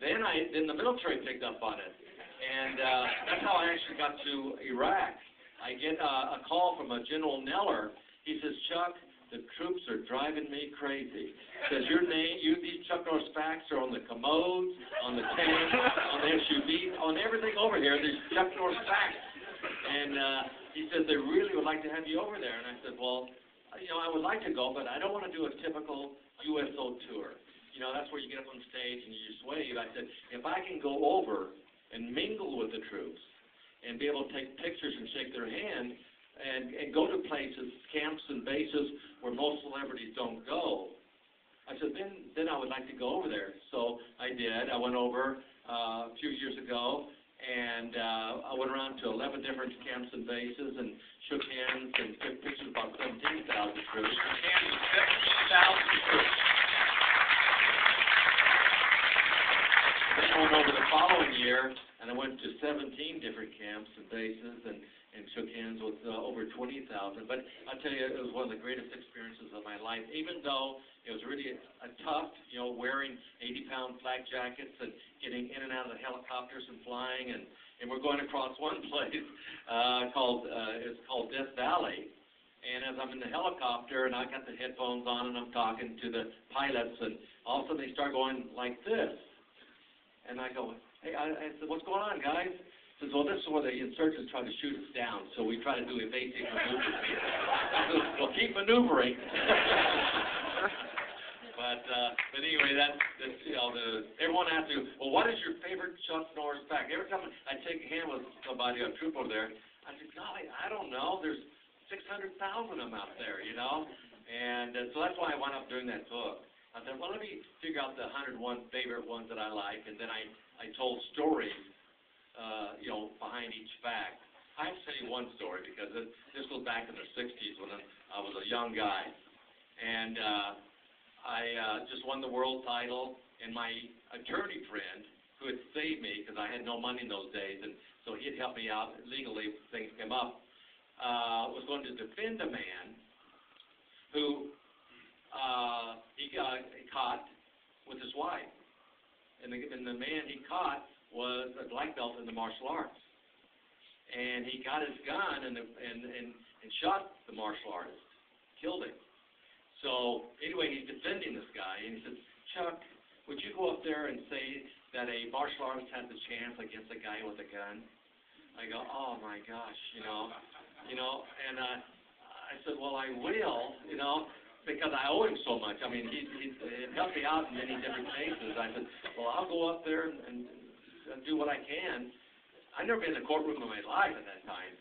then the military picked up on it, and that's how I actually got to Iraq. I get a call from a General Neller. He says, Chuck, the troops are driving me crazy. Says your name, these Chuck Norris facts are on the commodes, on the tanks, on the SUVs, on everything over here. There's Chuck Norris facts, and he says they really would like to have you over there. And I said, well, I would like to go, but I don't want to do a typical USO tour. That's where you get up on stage and you just wave. I said, if I can go over and mingle with the troops and be able to take pictures and shake their hand and go to places, camps and bases where most celebrities don't go, I said, then I would like to go over there. So I did. I went over a few years ago, and I went around to 11 different camps and bases and shook hands and took pictures of about 17,000 troops. Shook hands with 17,000 troops. Then I went over the following year, and I went to 17 different camps and bases and shook hands with over 20,000. But I'll tell you, it was one of the greatest experiences of my life, even though it was really a tough, wearing 80-pound flak jackets and getting in and out of the helicopters and flying. And we're going across one place it's called Death Valley. And as I'm in the helicopter, and I got the headphones on, and I'm talking to the pilots, and all of a sudden they start going like this. And I go, hey, I said, what's going on, guys? He says, well, this is where the insurgents try to shoot us down, so we try to do evasive maneuvers. I said, well, keep maneuvering. But anyway, that's everyone asks me, well, what is your favorite Chuck Norris fact? Every time I take a hand with somebody, a troop over there, I say, golly, I don't know. There's 600,000 of them out there, And so that's why I wound up doing that book. I said, well, let me figure out the 101 favorite ones that I like, and then I told stories, behind each fact. I have to tell you one story because this goes back in the 60s when I was a young guy, and I just won the world title, and my attorney friend, who had saved me because I had no money in those days, and so he'd help me out legally if things came up, was going to defend a man who he got caught with his wife. And the man he caught was a black belt in the martial arts. And he got his gun and shot the martial artist, killed him. So anyway, he's defending this guy, and he says, Chuck, would you go up there and say that a martial artist has a chance against a guy with a gun? I go, oh my gosh, and I said, well, I will, because I owe him so much. I mean, he helped me out in many different cases. I said, well, I'll go up there and do what I can. I'd never been in a courtroom in my life at that time.